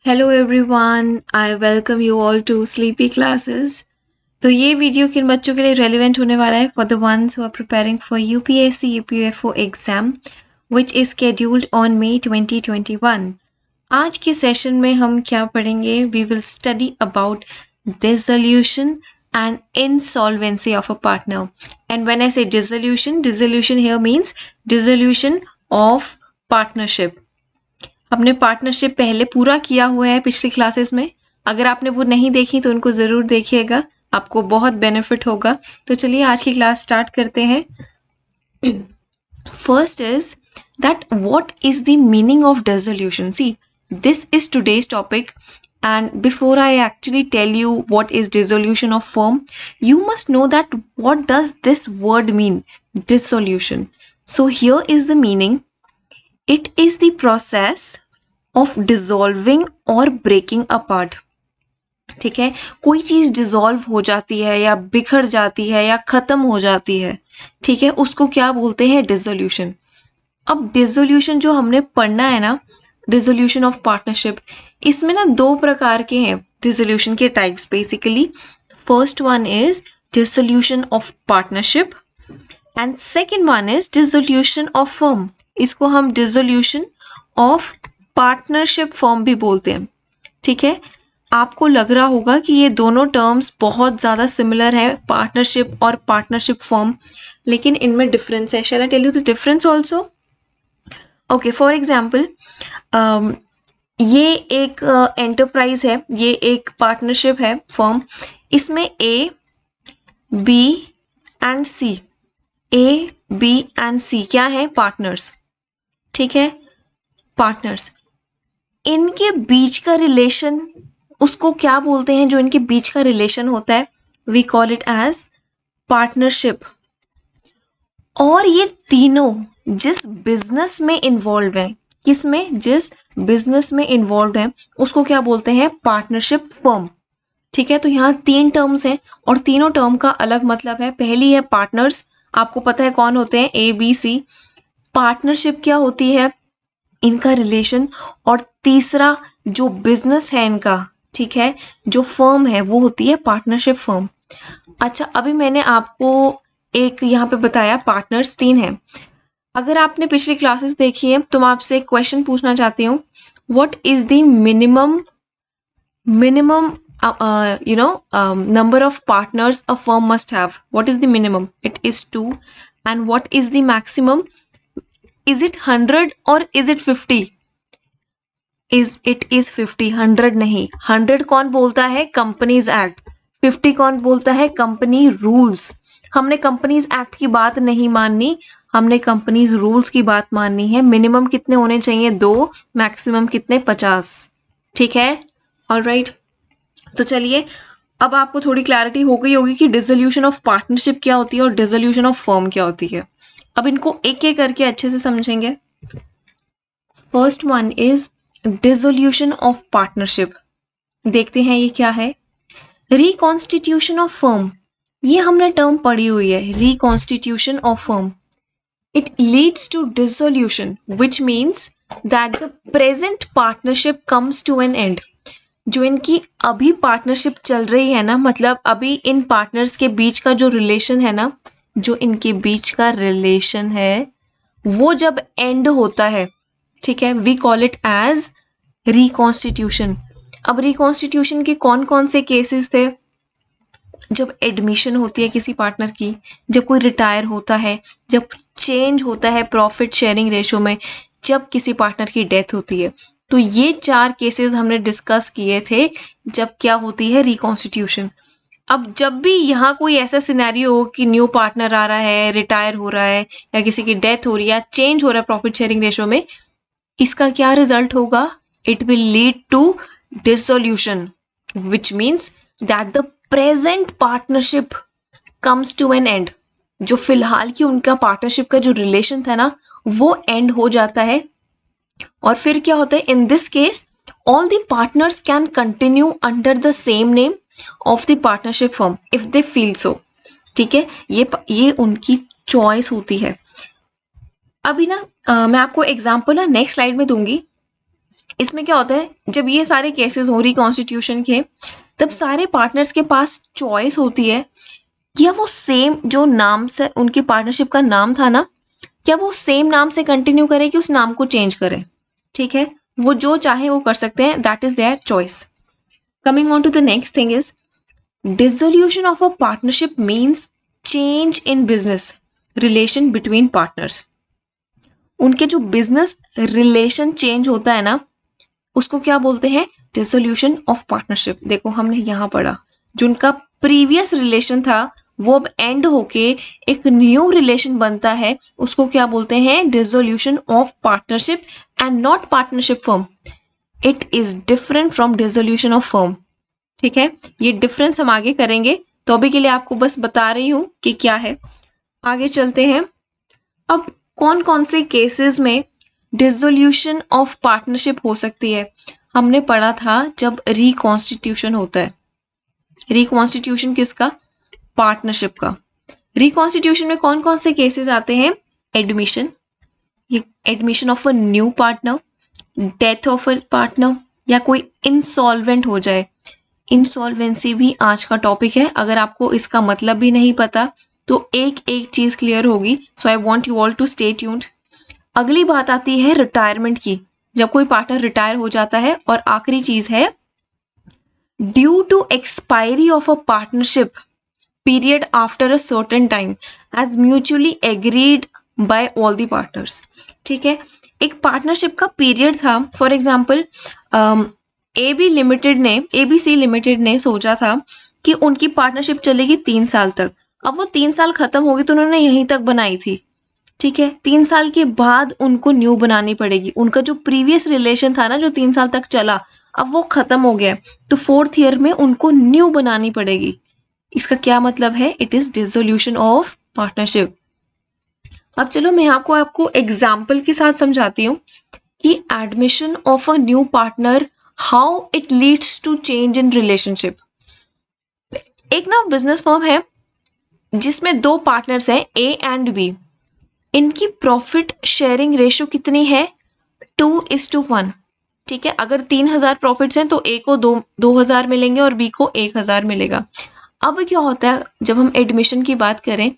Hello everyone, I welcome you all to sleepy classes. तो ये video किन बच्चों के लिए रेलिवेंट होने वाला है? For the ones who are preparing for UPSC EPFO exam which is scheduled on May 2021। आज के सेशन में हम क्या पढ़ेंगे? We will study about dissolution and insolvency of a partner. And when I say dissolution here means dissolution of partnership. हमने partnership पहले पूरा किया हुआ है पिछली क्लासेस में। अगर आपने वो नहीं देखी तो उनको ज़रूर देखिएगा, आपको बहुत बेनिफिट होगा। तो चलिए आज की क्लास स्टार्ट करते हैं। First is that what is the meaning of dissolution. See, this is today's topic, and before I actually tell you what is dissolution of firm, you must know that what does this word mean, dissolution. So here is the meaning. It is the process of dissolving or breaking apart. ठीक है, कोई चीज dissolve हो जाती है या बिखर जाती है या खत्म हो जाती है, ठीक है, उसको क्या बोलते हैं? डिसोल्यूशन। अब डिसोल्यूशन जो हमने पढ़ना है ना, डिसोल्यूशन ऑफ पार्टनरशिप, इसमें ना दो प्रकार के हैं डिसोल्यूशन के types basically. First one is dissolution of partnership and second one is dissolution of firm. इसको हम डिसोल्यूशन ऑफ पार्टनरशिप फर्म भी बोलते हैं। ठीक है, आपको लग रहा होगा कि ये दोनों टर्म्स बहुत ज़्यादा सिमिलर है, पार्टनरशिप और पार्टनरशिप फर्म, लेकिन इनमें डिफरेंस है। Shall I tell you the difference also? Okay, for example, ये एक एंटरप्राइज है, ये एक पार्टनरशिप है फर्म। इसमें A B and C, A B and C क्या है? पार्टनर्स। ठीक है, पार्टनर्स। इनके बीच का रिलेशन, उसको क्या बोलते हैं? जो इनके बीच का रिलेशन होता है, we call it as partnership. और ये तीनों जिस बिजनेस में इन्वॉल्व है, किसमें? जिस बिजनेस में इन्वॉल्व है, उसको क्या बोलते हैं? Partnership firm. ठीक है, तो यहाँ तीन टर्म्स हैं और तीनों टर्म का अलग मतलब है। पहली है पार्टनर्स, आपको पता है कौन होते हैं? ए बी सी। पार्टनरशिप क्या होती है? इनका रिलेशन। और तीसरा जो बिजनेस है इनका, ठीक है, जो फर्म है, वो होती है पार्टनरशिप फर्म। अच्छा, अभी मैंने आपको एक यहाँ पे बताया पार्टनर्स तीन हैं। अगर आपने पिछली क्लासेस देखी है तो मैं आपसे एक क्वेश्चन पूछना चाहती हूँ, what is the minimum number of partners a firm must have? What is the minimum? It is 2. And what is the maximum? Is it 100 or is it 50? It is 50, 100 नहीं। 100 कौन बोलता है? Companies act. 50 कौन बोलता है? Company rules. हमने companies act की बात नहीं माननी, हमने कंपनीज रूल्स की बात माननी है। मिनिमम कितने होने चाहिए? 2। मैक्सिमम कितने? 50। ठीक है, ऑलराइट। तो चलिए, अब आपको थोड़ी क्लैरिटी हो गई होगी कि डिसोल्यूशन ऑफ पार्टनरशिप क्या होती है और डिसोल्यूशन ऑफ फर्म क्या होती है। अब इनको एक एक करके अच्छे से समझेंगे। First one is dissolution of partnership. देखते हैं ये क्या है। रिकॉन्स्टिट्यूशन ऑफ फर्म, ये हमने टर्म पढ़ी हुई है, reconstitution of firm. It leads to dissolution which means that the present partnership comes to an end. जो इनकी अभी पार्टनरशिप चल रही है ना, मतलब अभी इन पार्टनर्स के बीच का जो रिलेशन है ना, जो इनके बीच का रिलेशन है, वो जब एंड होता है, ठीक है, we call it as reconstitution. अब रिकॉन्स्टिट्यूशन के कौन कौन से केसेस थे? जब एडमिशन होती है किसी पार्टनर की, जब कोई रिटायर होता है, जब चेंज होता है प्रॉफिट शेयरिंग रेशो में, जब किसी पार्टनर की डेथ होती है। तो ये 4 केसेस हमने डिस्कस किए थे जब क्या होती है? रिकॉन्स्टिट्यूशन। अब जब भी यहाँ कोई ऐसा सिनेरियो हो कि न्यू पार्टनर आ रहा है, रिटायर हो रहा है, या किसी की डेथ हो रही है, या चेंज हो रहा है प्रॉफिट शेयरिंग रेशो में, इसका क्या रिजल्ट होगा? It will lead to dissolution which means that the present partnership comes to an end. जो फिलहाल की उनका पार्टनरशिप का जो रिलेशन था ना, वो एंड हो जाता है। और फिर क्या होता है? In this case all the partners can continue under the same name of the partnership firm if they feel so. ठीक है, ये उनकी चॉइस होती है। अभी ना मैं आपको एग्जांपल ना नेक्स्ट स्लाइड में दूंगी। इसमें क्या होता है, जब ये सारे केसेस हो रिकॉन्स्टिट्यूशन के, तब सारे पार्टनर्स के पास चॉइस होती है, या वो सेम जो नाम से उनकी पार्टनरशिप का नाम था ना, क्या वो सेम नाम से कंटिन्यू करें कि उस नाम को चेंज करें। ठीक है, वो जो चाहे वो कर सकते हैं, that is their choice. Coming on to the next thing is dissolution of a partnership means change in business relation between partners. उनके जो बिजनेस रिलेशन चेंज होता है ना, उसको क्या बोलते हैं, डिसोल्यूशन ऑफ पार्टनरशिप। देखो हमने यहाँ पढ़ा, जो उनका प्रीवियस रिलेशन था वो अब एंड होके एक न्यू रिलेशन बनता है, उसको क्या बोलते हैं, dissolution of partnership and not partnership firm. It is different from dissolution of firm. ठीक है, ये डिफरेंस हम आगे करेंगे, तो अभी के लिए आपको बस बता रही हूँ कि क्या है। आगे चलते हैं। अब कौन कौन से केसेस में डिसोल्यूशन ऑफ पार्टनरशिप हो सकती है, हमने पढ़ा था जब रिकॉन्स्टिट्यूशन होता है। रिकॉन्स्टिट्यूशन किसका, पार्टनरशिप का। रिकॉन्स्टिट्यूशन में कौन कौन से केसेस आते हैं, एडमिशन, ये admission of a new partner, death of a partner, या कोई इंसॉल्वेंट हो जाए। इंसॉल्वेंसी भी आज का टॉपिक है, अगर आपको इसका मतलब भी नहीं पता तो एक एक चीज क्लियर होगी। So I want you all to stay tuned. अगली बात आती है रिटायरमेंट की, जब कोई पार्टनर रिटायर हो जाता है। और आखिरी चीज है due to expiry of a partnership period after a certain time as mutually agreed by all the partners. ठीक है, एक पार्टनरशिप का पीरियड था, फॉर एग्जाम्पल एबीसी लिमिटेड ने सोचा था कि उनकी पार्टनरशिप चलेगी 3 साल तक। अब वो 3 साल खत्म हो गई तो उन्होंने यहीं तक बनाई थी। ठीक है, 3 साल के बाद उनको न्यू बनानी पड़ेगी। उनका जो प्रीवियस रिलेशन था ना, जो 3 साल तक चला, अब वो खत्म हो गया, तो 4th ईयर में उनको न्यू बनानी पड़ेगी। इसका क्या मतलब है, it is dissolution of partnership. अब चलो मैं आपको एग्जाम्पल के साथ समझाती हूँ कि admission of a new partner, how it leads to change in relationship. एक ना बिजनेस फर्म है जिसमें 2 पार्टनर्स हैं, ए एंड बी। इनकी प्रॉफिट शेयरिंग रेशो कितनी है, 2:1। ठीक है, अगर 3,000 प्रॉफिट्स हैं तो ए को 2,000 मिलेंगे और बी को 1,000 मिलेगा। अब क्या होता है, जब हम एडमिशन की बात करें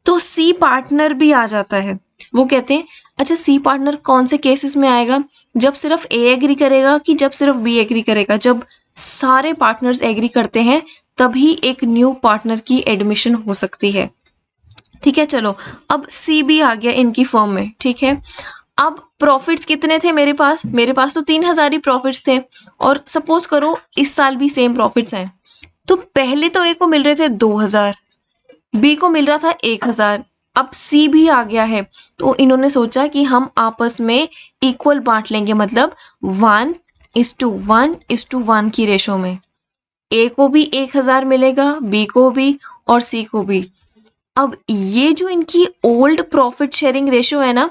तो सी पार्टनर भी आ जाता है। वो कहते हैं अच्छा सी पार्टनर कौन से केसेस में आएगा, जब सिर्फ ए एग्री करेगा कि जब सिर्फ बी एग्री करेगा। जब सारे पार्टनर्स एग्री करते हैं तभी एक न्यू पार्टनर की एडमिशन हो सकती है। ठीक है, चलो अब सी भी आ गया इनकी फर्म में। ठीक है, अब प्रॉफिट्स कितने थे मेरे पास तो 3,000 ही प्रॉफिट्स थे, और सपोज करो इस साल भी सेम प्रॉफिट्स हैं। तो पहले तो ए को मिल रहे थे 2,000, बी को मिल रहा था 1,000, अब सी भी आ गया है, तो इन्होंने सोचा कि हम आपस में इक्वल बांट लेंगे, मतलब 1:1:1 की रेशो में। ए को भी 1,000 मिलेगा, बी को भी और सी को भी। अब ये जो इनकी ओल्ड प्रॉफिट शेयरिंग रेशो है ना,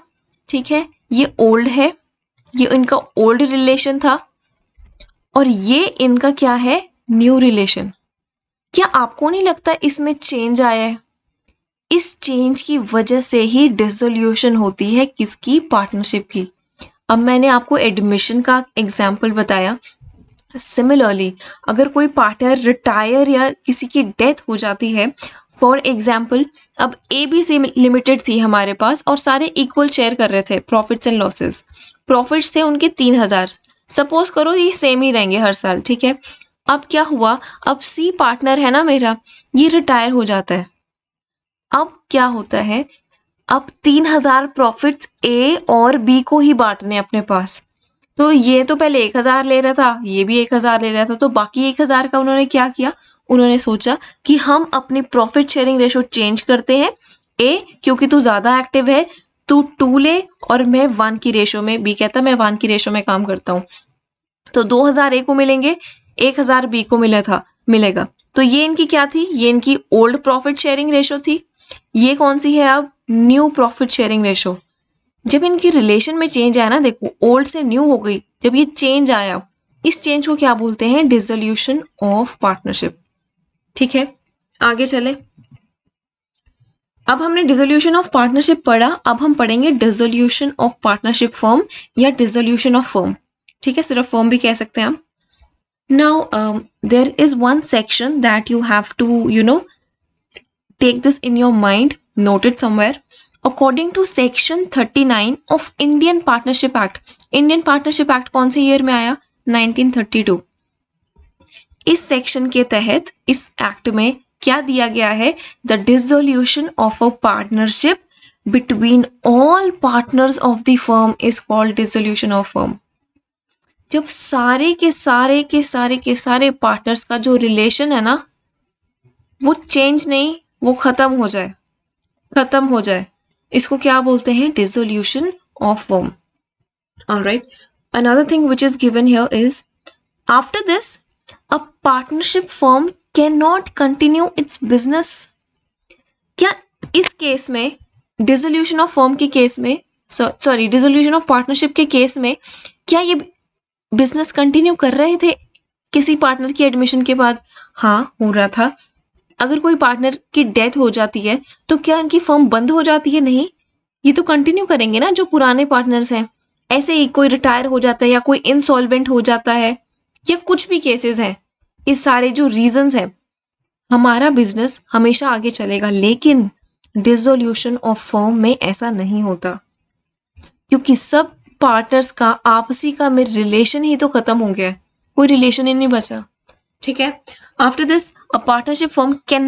ठीक है, ये ओल्ड है, ये इनका ओल्ड रिलेशन था, और ये इनका क्या है, न्यू रिलेशन। क्या आपको नहीं लगता इसमें चेंज आया है? इस चेंज की वजह से ही डिसोल्यूशन होती है किसकी, पार्टनरशिप की। अब मैंने आपको एडमिशन का एग्जाम्पल बताया। सिमिलरली अगर कोई पार्टनर रिटायर या किसी की डेथ हो जाती है, फॉर एग्जाम्पल अब एबीसी लिमिटेड थी हमारे पास और सारे इक्वल शेयर कर रहे थे प्रॉफिट्स एंड लॉसेस। प्रॉफिट्स थे उनके 3,000, सपोज करो ये सेम ही रहेंगे हर साल। ठीक है, अब क्या हुआ, अब सी पार्टनर है ना मेरा, ये रिटायर हो जाता है। अब क्या होता है, अब 3,000 प्रॉफिट्स ए और बी को ही बांटने अपने पास। तो ये तो पहले 1,000 ले रहा था, ये भी 1,000 ले रहा था, तो बाकी 1,000 का उन्होंने क्या किया, उन्होंने सोचा कि हम अपनी प्रॉफिट शेयरिंग रेशो चेंज करते हैं। ए क्योंकि तू ज्यादा एक्टिव है, तू 2 ले और मैं 1 की रेशो में, बी कहता मैं 1 की रेशो में काम करता हूँ, तो 2,000 ए को मिलेंगे, 1,000 बी को मिलेगा। तो ये इनकी क्या थी, ये इनकी ओल्ड प्रॉफिट शेयरिंग रेशो थी। ये कौन सी है, अब न्यू प्रॉफिट शेयरिंग रेशो। जब इनकी रिलेशन में चेंज आया ना, देखो ओल्ड से न्यू हो गई, जब ये चेंज आया, इस चेंज को क्या बोलते हैं, डिसोल्यूशन ऑफ पार्टनरशिप। ठीक है, आगे चले। अब हमने डिसोल्यूशन ऑफ पार्टनरशिप पढ़ा, अब हम पढ़ेंगे डिसोल्यूशन ऑफ पार्टनरशिप फर्म या डिसोल्यूशन ऑफ फर्म। ठीक है, सिर्फ फर्म भी कह सकते हैं हम. Now, there is one section that you have to, take this in your mind, note it somewhere. According to Section 39 of Indian Partnership Act, Indian Partnership Act कौन से ईयर में आया? 1932. इस सेक्शन के तहत इस एक्ट में क्या दिया गया है? The dissolution of a partnership between all partners of the firm is called dissolution of firm. जब सारे के सारे पार्टनर्स का जो रिलेशन है ना, वो चेंज नहीं, वो खत्म हो जाए, इसको क्या बोलते हैं? Dissolution of firm. Alright, another thing which is given here is after this a partnership firm can not continue its business. क्या इस केस में, डिसोल्यूशन ऑफ फर्म के केस में, सॉरी डिसोल्यूशन ऑफ पार्टनरशिप के केस में, क्या ये business continue कर रहे थे किसी पार्टनर की एडमिशन के बाद? हाँ, हो रहा था. अगर कोई पार्टनर की डेथ हो जाती है तो क्या इनकी फर्म बंद हो जाती है? नहीं, ये तो कंटिन्यू करेंगे ना, जो पुराने पार्टनर्स हैं. ऐसे ही कोई रिटायर हो जाता है या कोई इंसॉल्वेंट हो जाता है या कुछ भी केसेस हैं, ये सारे जो रीजंस हैं, हमारा बिजनेस हमेशा आगे चलेगा. लेकिन डिसोल्यूशन ऑफ फर्म में ऐसा नहीं होता, क्योंकि सब पार्टनर्स का आपसी का में रिलेशन ही तो खत्म हो गया है, कोई रिलेशन ही नहीं बचा. ठीक है. After this a partnership firm can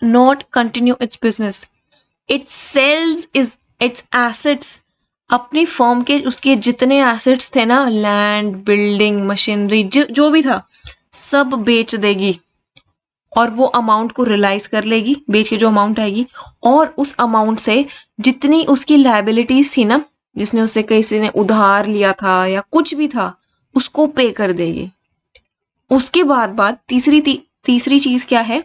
not continue its business. It sells its assets. अपनी फर्म के उसके जितने एसेट्स थे ना, लैंड, बिल्डिंग, मशीनरी, जो भी था, सब बेच देगी और वो अमाउंट को रियलाइज कर लेगी, बेच के जो अमाउंट आएगी, और उस अमाउंट से जितनी उसकी लायबिलिटीज थी ना, जिसने उससे किसी ने उधार लिया था या कुछ भी था, उसको पे कर देगी. उसके बाद तीसरी चीज क्या है?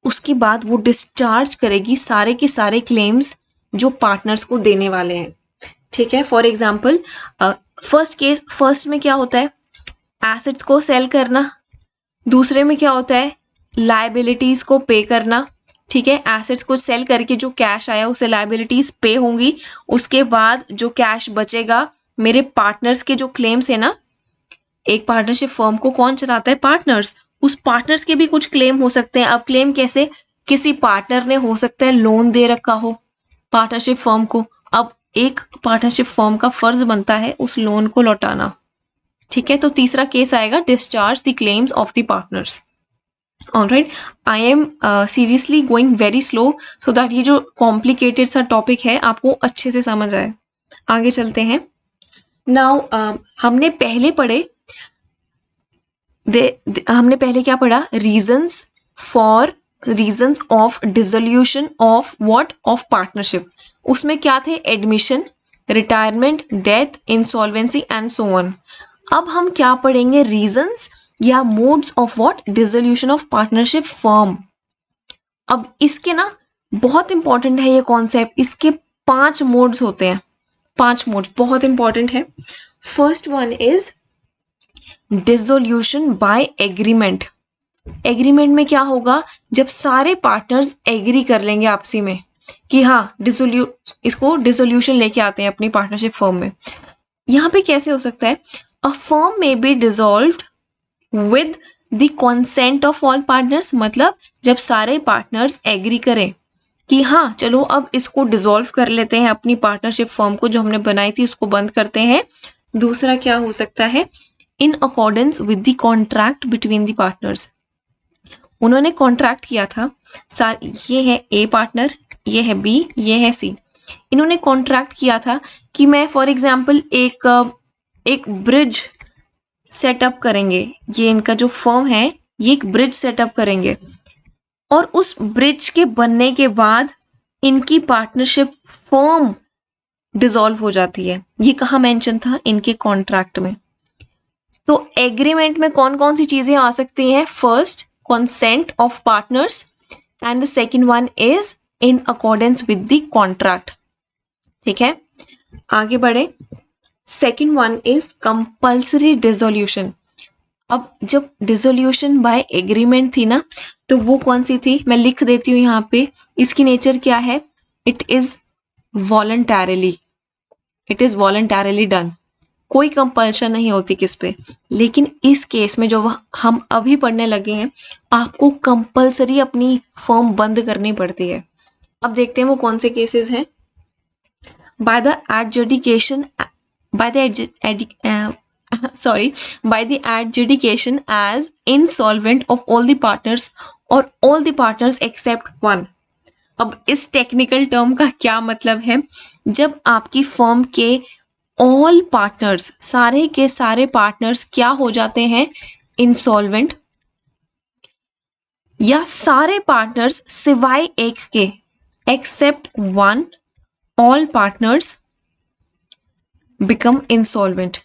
उसके बाद वो डिस्चार्ज करेगी सारे के सारे क्लेम्स जो पार्टनर्स को देने वाले हैं. ठीक है. फॉर एग्जाम्पल, फर्स्ट में क्या होता है? एसेट्स को सेल करना. दूसरे में क्या होता है? लायबिलिटीज को पे करना. ठीक है. एसेट्स को सेल करके जो कैश आया उसे लायबिलिटीज पे होंगी. उसके बाद जो कैश बचेगा, मेरे पार्टनर्स के जो क्लेम्स है ना, एक पार्टनरशिप फर्म को कौन चलाता है? पार्टनर्स. उस पार्टनर्स के भी कुछ क्लेम हो सकते हैं. अब क्लेम कैसे? किसी पार्टनर ने हो सकता है लोन दे रखा हो पार्टनरशिप फर्म को. अब एक पार्टनरशिप फर्म का फर्ज बनता है उस लोन को लौटाना. ठीक है. तो तीसरा केस आएगा discharge the claims of the partners. Alright, I am seriously going very slow so that ये जो कॉम्प्लिकेटेड सा टॉपिक है आपको अच्छे से समझ आए. आगे चलते हैं. नाउ हमने पहले क्या पढ़ा? Reasons of dissolution of what? Of partnership. उसमें क्या थे? Admission, retirement, death, insolvency and so on. अब हम क्या पढ़ेंगे? रीजंस या modes of what? Dissolution of partnership firm. अब इसके ना बहुत इंपॉर्टेंट है ये कॉन्सेप्ट. इसके 5 मोड्स होते हैं. 5 मोड्स बहुत इंपॉर्टेंट है. First one is dissolution by agreement. Agreement में क्या होगा? जब सारे पार्टनर्स एग्री कर लेंगे आपसी में कि हाँ इसको डिसोल्यूशन लेके आते हैं अपनी पार्टनरशिप फर्म में. यहाँ पे कैसे हो सकता है? अ फर्म में be dissolved with the consent of all partners. मतलब जब सारे पार्टनर्स एग्री करें कि हाँ चलो अब इसको डिसॉल्व कर लेते हैं, अपनी पार्टनरशिप फर्म को जो हमने बनाई थी उसको बंद करते हैं. दूसरा क्या हो सकता है? In accordance with the contract between the partners. उन्होंने कॉन्ट्रैक्ट किया था, ये है ए पार्टनर, ये है बी, ये है सी. इन्होंने कॉन्ट्रैक्ट किया था कि मैं फॉर एग्जाम्पल एक ब्रिज सेटअप करेंगे. ये इनका जो फर्म है ये एक ब्रिज सेटअप करेंगे, और उस ब्रिज के बनने के बाद इनकी पार्टनरशिप फर्म डिसॉल्व हो जाती है. ये कहाँ मेंशन था? इनके कॉन्ट्रैक्ट में. तो एग्रीमेंट में कौन कौन सी चीजें आ सकती हैं? First, consent of partners, and the second one is in accordance with the contract. ठीक है. आगे बढ़े. Second one is compulsory dissolution. अब जब डिसोल्यूशन बाय एग्रीमेंट थी ना, तो वो कौन सी थी? मैं लिख देती हूँ यहाँ पे. इसकी नेचर क्या है? It is voluntarily done. कोई कंपल्शन नहीं होती किस पे। लेकिन इस केस में जो हम अभी पढ़ने लगे हैं, आपको कंपल्सरी अपनी फर्म बंद करनी पड़ती है। अब देखते हैं वो कौन से केसेस हैं। By the adjudication by the by the adjudication as insolvent of all the partners or all the partners except one। अब इस टेक्निकल टर्म का क्या मतलब है? जब आपकी फर्म के ऑल पार्टनर्स, सारे के सारे पार्टनर्स क्या हो जाते हैं? इंसॉल्वेंट, या सारे पार्टनर्स सिवाय एक के, except one, all partners become insolvent.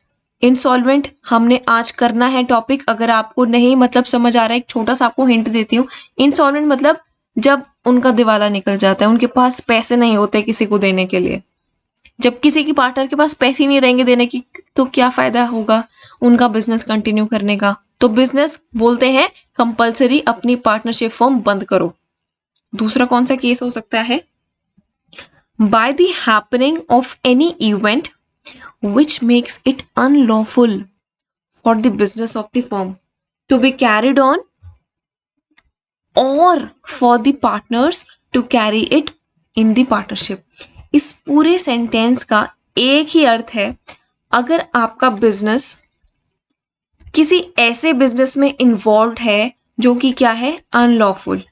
Insolvent हमने आज करना है टॉपिक। अगर आपको नहीं मतलब समझ आ रहा है, एक छोटा सा आपको हिंट देती हूँ। इंसॉल्वेंट मतलब जब उनका दिवाला निकल जाता है, उनके पास पैसे नहीं होते किसी को देने के लिए। जब किसी की पार्टनर के पास पैसे नहीं रहेंगे देने की, तो क्या फायदा होगा उनका बिजनेस कंटिन्यू करने का? तो बिजनेस बोलते हैं कंपल्सरी अपनी पार्टनरशिप फर्म बंद करो। दूसरा कौन सा केस हो सकता है? By the happening of any event which makes it unlawful for the business of the firm to be carried on or for the partners to carry it in the partnership। इस पूरे sentence का एक ही अर्थ है, अगर आपका business किसी ऐसे business में इन्वॉल्व है जो कि क्या है? अनलॉफुल।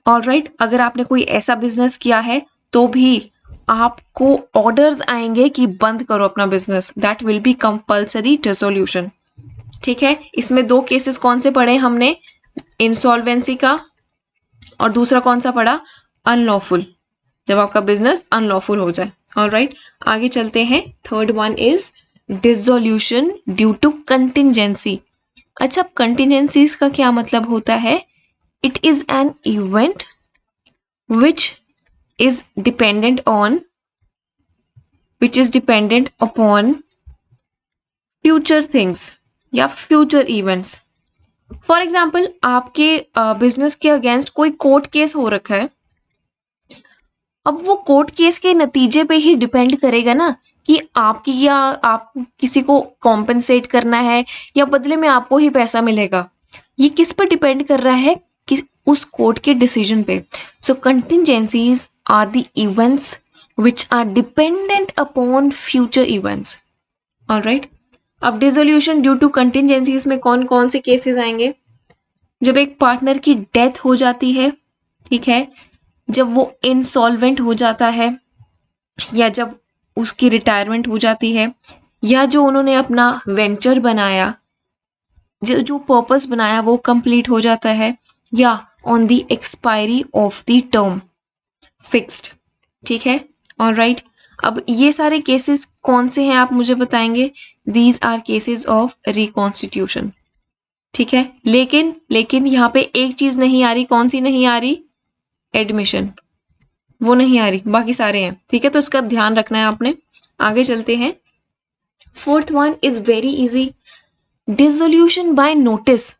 ऑलराइट, अगर आपने कोई ऐसा बिजनेस किया है तो भी आपको ऑर्डर्स आएंगे कि बंद करो अपना business. That will be compulsory dissolution. ठीक है, इसमें दो केसेस कौन से पढ़े हमने? इंसॉल्वेंसी का, और दूसरा कौन सा पढ़ा? अनलॉफुल, जब आपका बिजनेस अनलॉफुल हो जाए। ऑलराइट, आगे चलते हैं। Third one is dissolution due to contingency. अच्छा, कंटिजेंसीज का क्या मतलब होता है? It is an event which is dependent upon future things या future events। फॉर एग्जाम्पल, आपके बिजनेस के अगेंस्ट कोई कोर्ट केस हो रखा है। अब वो कोर्ट केस के नतीजे पे ही डिपेंड करेगा ना कि आपकी, या आप किसी को कॉम्पेंसेट करना है या बदले में आपको ही पैसा मिलेगा। ये किस पर डिपेंड कर रहा है? कि उस कोर्ट के डिसीजन पे। सो contingencies are the events which are dependent upon future events। Alright, अब डिसोल्यूशन ड्यू टू कंटिजेंसीज में कौन कौन से केसेस आएंगे? जब एक पार्टनर की डेथ हो जाती है, ठीक है, जब वो इंसॉल्वेंट हो जाता है, या जब उसकी रिटायरमेंट हो जाती है, या जो उन्होंने अपना वेंचर बनाया, जो पर्पस बनाया वो कंप्लीट हो जाता है, या on the expiry of the term fixed. ठीक है, ऑलराइट। अब ये सारे केसेस कौन से हैं आप मुझे बताएंगे? These are cases of reconstitution. ठीक है, लेकिन यहाँ पे एक चीज नहीं आ रही। कौन सी नहीं आ रही? एडमिशन, वो नहीं आ रही, बाकी सारे हैं। ठीक है, तो इसका ध्यान रखना है आपने। आगे चलते हैं। Fourth one is very easy, dissolution by notice.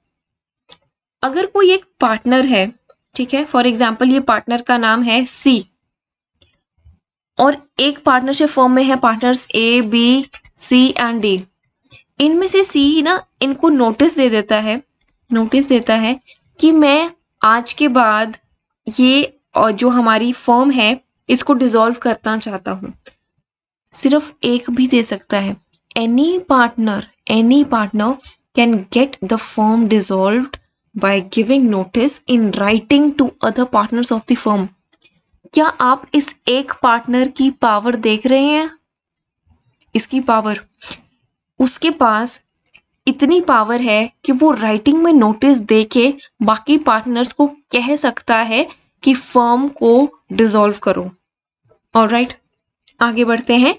अगर कोई एक पार्टनर है, ठीक है, फॉर एग्जाम्पल ये पार्टनर का नाम है सी, और एक पार्टनरशिप फर्म में है partners A, B, C and D. इनमें से सी ना इनको नोटिस देता है कि मैं आज के बाद ये जो हमारी फर्म है इसको डिसॉल्व करना चाहता हूँ। सिर्फ एक भी दे सकता है। Any partner can get the firm dissolved by giving notice in writing to other partners of the firm। क्या आप इस एक पार्टनर की पावर देख रहे हैं? इसकी पावर, उसके पास इतनी पावर है कि वो राइटिंग में नोटिस दे के बाकी पार्टनर्स को कह सकता है कि फर्म को डिसॉल्व करो। ऑलराइट, आगे बढ़ते हैं।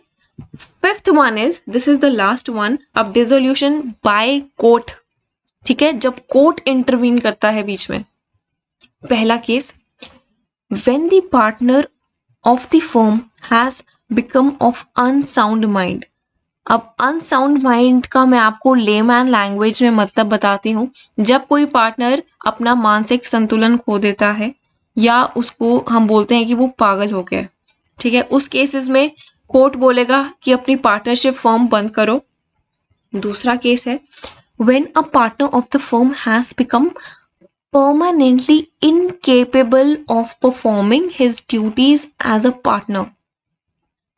Fifth one is, this is the last one, अब डिसोल्यूशन बाय कोर्ट। ठीक है, जब कोर्ट इंटरवीन करता है बीच में। पहला case, when the partner of the firm has become of unsound mind. अब अनसाउंड माइंड का मैं आपको लेमैन लैंग्वेज में मतलब बताती हूँ। जब कोई पार्टनर अपना मानसिक संतुलन खो देता है, या उसको हम बोलते हैं कि वो पागल हो गया। ठीक है, उस केसेस में कोर्ट बोलेगा कि अपनी पार्टनरशिप फर्म बंद करो। दूसरा केस है when a partner of the firm has become permanently incapable of performing his duties as a partner।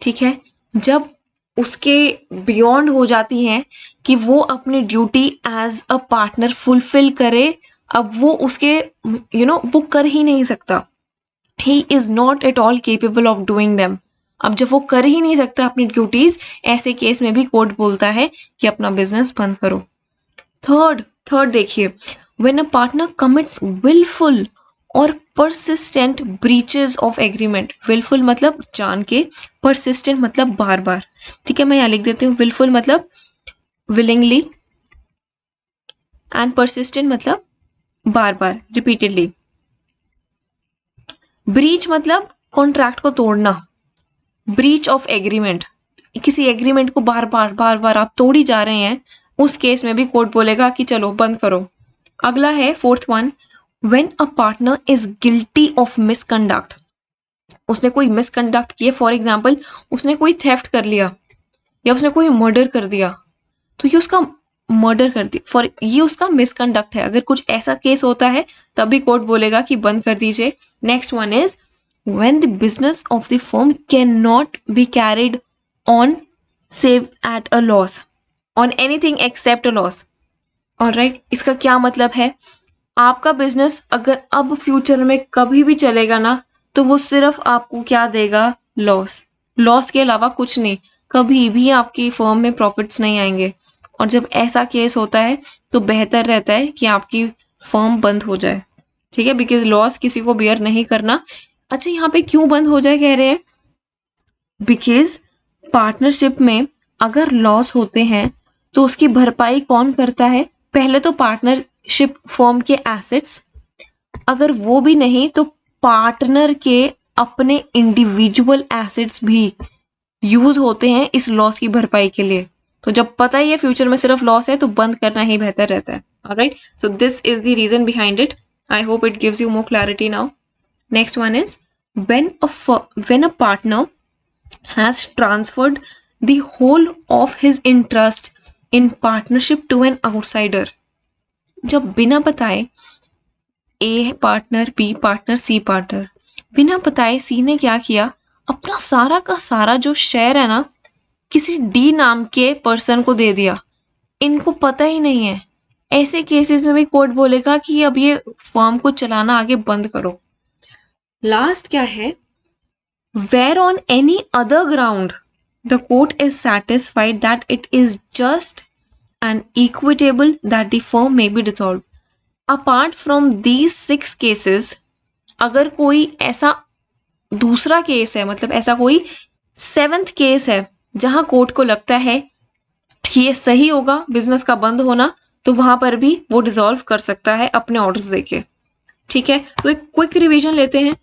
ठीक है, जब उसके बियॉन्ड हो जाती हैं कि वो अपनी duty as a partner fulfil करे, अब वो उसके वो कर ही नहीं सकता, he is not at all capable of doing them. अब जब वो कर ही नहीं सकता अपनी ड्यूटीज, ऐसे केस में भी कोर्ट बोलता है कि अपना बिजनेस बंद करो। थर्ड देखिए, when a partner commits wilful और persistent breaches of agreement. Wilful मतलब जान के, परसिस्टेंट मतलब बार बार। ठीक है, मैं यहाँ लिख देती हूँ, विलफुल मतलब विलिंगली एंड परसिस्टेंट मतलब बार बार, रिपीटेडली। ब्रीच मतलब कॉन्ट्रैक्ट को तोड़ना, ब्रीच ऑफ एग्रीमेंट, किसी एग्रीमेंट को बार बार आप तोड़ ही जा रहे हैं, उस केस में भी कोर्ट बोलेगा कि चलो बंद करो। अगला है fourth one, when a partner is guilty of misconduct. उसने कोई मिसकंडक्ट किया, फॉर एग्जाम्पल उसने कोई थेफ्ट कर लिया या उसने कोई मर्डर कर दिया, तो ये उसका मर्डर कर दिया, फॉर ये उसका मिसकंडक्ट है। अगर कुछ ऐसा केस होता है तभी कोर्ट बोलेगा कि बंद कर दीजिए। Next one is when the business of the firm cannot be carried on save at a loss on anything except a loss। Alright, इसका क्या मतलब है, आपका बिजनेस अगर अब फ्यूचर में कभी भी चलेगा ना, तो वो सिर्फ आपको क्या देगा, लॉस। लॉस के अलावा कुछ नहीं, कभी भी आपकी फर्म में प्रॉफिट्स नहीं आएंगे। और जब ऐसा केस होता है तो बेहतर रहता है कि आपकी फर्म बंद हो जाए। ठीक है, बिकॉज लॉस किसी को बियर नहीं करना। अच्छा, यहाँ पे क्यों बंद हो जाए कह रहे हैं, बिकॉज पार्टनरशिप में अगर लॉस होते हैं तो उसकी भरपाई कौन करता है, पहले तो पार्टनरशिप फर्म के एसेट्स, अगर वो भी नहीं तो पार्टनर के अपने इंडिविजुअल एसेट्स भी यूज होते हैं इस लॉस की भरपाई के लिए। तो जब पता ही है फ्यूचर में सिर्फ लॉस है तो बंद करना ही बेहतर रहता है। Alright, so this is the reason behind it. I hope it gives you more clarity now. Next one is when a partner has transferred the whole of his interest in partnership to an outsider। जब बिना बताए A partner, B partner, C partner, बिना बताए सी ने क्या किया, अपना सारा का सारा जो शेयर है ना किसी डी नाम के पर्सन को दे दिया, इनको पता ही नहीं है। ऐसे केसेस में भी कोर्ट बोलेगा कि अब ये फर्म को चलाना आगे बंद करो। लास्ट क्या है, where on any other ground the court is satisfied that it is just and equitable that the firm may be dissolve. Apart from these 6 cases, अगर कोई ऐसा दूसरा केस है, मतलब ऐसा कोई 7th केस है जहां कोर्ट को लगता है कि ये सही होगा बिजनेस का बंद होना, तो वहां पर भी वो डिसॉल्व कर सकता है अपने ऑर्डर्स देके। ठीक है, तो एक क्विक रिवीजन लेते हैं।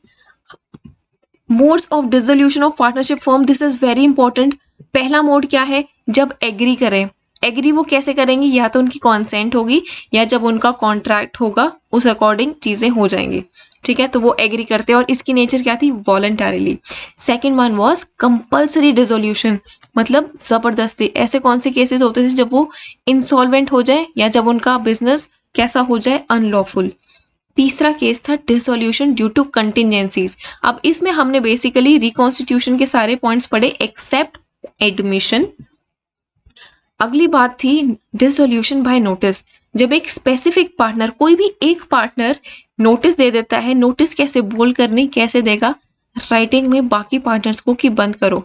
Modes of dissolution of partnership firm, this is very important. पहला मोड क्या है, जब एग्री करें। एग्री वो कैसे करेंगे, या तो उनकी कॉन्सेंट होगी या जब उनका कॉन्ट्रैक्ट होगा उस अकॉर्डिंग चीजें हो जाएंगी। ठीक है, तो वो एग्री करते हैं और इसकी नेचर क्या थी, voluntarily. Second one was compulsory dissolution, मतलब जबरदस्ती। ऐसे कौन से केसेस होते थे, जब वो इंसॉल्वेंट हो जाए या जब उनका बिजनेस कैसा हो जाए, अनलॉफुल। तीसरा केस था डिसोल्यूशन ड्यू टू कंटिजेंसीज। अब इसमें हमने बेसिकली रिकॉन्स्टिट्यूशन के सारे पॉइंट्स पढ़े एक्सेप्ट एडमिशन। अगली बात थी डिसोल्यूशन बाय नोटिस, जब एक स्पेसिफिक पार्टनर, कोई भी एक पार्टनर नोटिस दे देता है। नोटिस कैसे, बोल करनी कैसे देगा, राइटिंग में बाकी पार्टनर्स को कि बंद करो।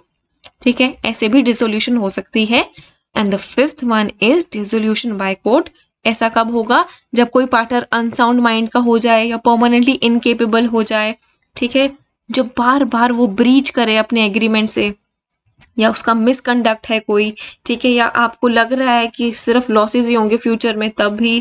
ठीक है, ऐसे भी डिसोल्यूशन हो सकती है। And the fifth one is dissolution by court. ऐसा कब होगा, जब कोई पार्टनर अनसाउंड माइंड का हो जाए या परमानेंटली इनकेपेबल हो जाए। ठीक है, जो बार बार वो ब्रीच करे अपने एग्रीमेंट से, या उसका मिसकंडक्ट है कोई। ठीक है, या आपको लग रहा है कि सिर्फ लॉसेस ही होंगे फ्यूचर में तब भी,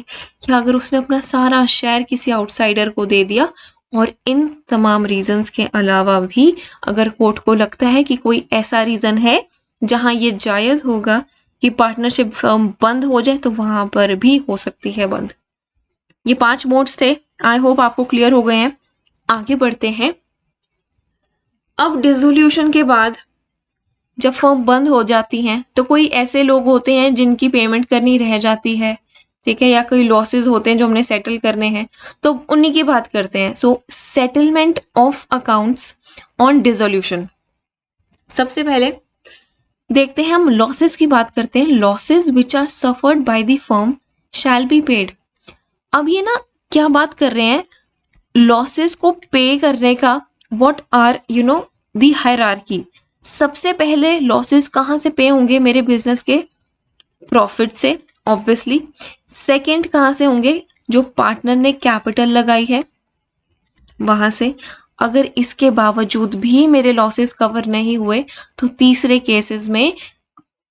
या अगर उसने अपना सारा शेयर किसी आउटसाइडर को दे दिया। और इन तमाम रीजंस के अलावा भी अगर कोर्ट को लगता है कि कोई ऐसा रीजन है जहां ये जायज होगा कि पार्टनरशिप फर्म बंद हो जाए, तो वहां पर भी हो सकती है बंद। ये 5 मोड्स थे, आई होप आपको क्लियर हो गए हैं। आगे बढ़ते हैं। अब डिसोल्यूशन के बाद जब फर्म बंद हो जाती हैं तो कोई ऐसे लोग होते हैं जिनकी पेमेंट करनी रह जाती है, ठीक है, या कोई लॉसेस होते हैं जो हमने सेटल करने हैं, तो उन्हीं की बात करते हैं. So settlement of accounts on dissolution. सबसे पहले देखते हैं, हम लॉसेस की बात करते हैं. Losses which are suffered by the firm shall be paid. अब ये ना क्या बात कर रहे हैं, लॉसेस को पे करने का. What are the hierarchy. सबसे पहले लॉसेस कहाँ से पे होंगे मेरे बिजनेस के? प्रॉफिट से ऑब्वियसली. सेकंड कहाँ से होंगे? जो पार्टनर ने कैपिटल लगाई है वहां से. अगर इसके बावजूद भी मेरे लॉसेस कवर नहीं हुए तो तीसरे केसेस में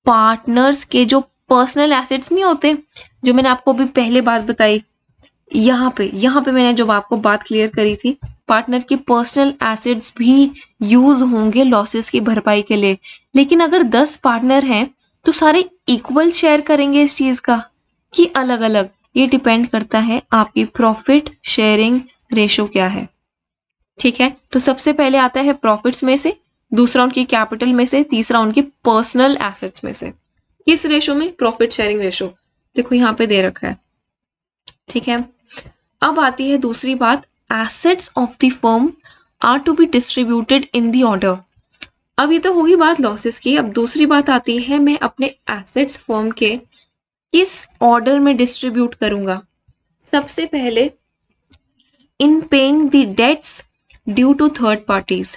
पार्टनर्स के जो पर्सनल एसेट्स नहीं होते, जो मैंने आपको अभी पहले बात बताई, यहाँ पे मैंने जो आपको बात क्लियर करी थी, पार्टनर की पर्सनल एसेट्स भी यूज होंगे लॉसेस की भरपाई के लिए. लेकिन अगर 10 पार्टनर हैं तो सारे इक्वल शेयर करेंगे इस चीज का कि अलग अलग? ये डिपेंड करता है आपकी प्रॉफिट शेयरिंग रेशो क्या है. ठीक है, तो सबसे पहले आता है प्रॉफिट्स में से, दूसरा उनकी कैपिटल में से, तीसरा उनकी पर्सनल एसेट्स में से. किस रेशो में? Profit sharing ratio. देखो यहाँ पे दे रखा है. ठीक है, अब आती है दूसरी बात, assets of the firm are to be distributed in the order. अब ये तो होगी बात लॉसेस की. अब दूसरी बात आती है, मैं अपने एसेट्स फर्म के किस ऑर्डर में डिस्ट्रीब्यूट करूंगा. सबसे पहले in paying the debts due to third parties.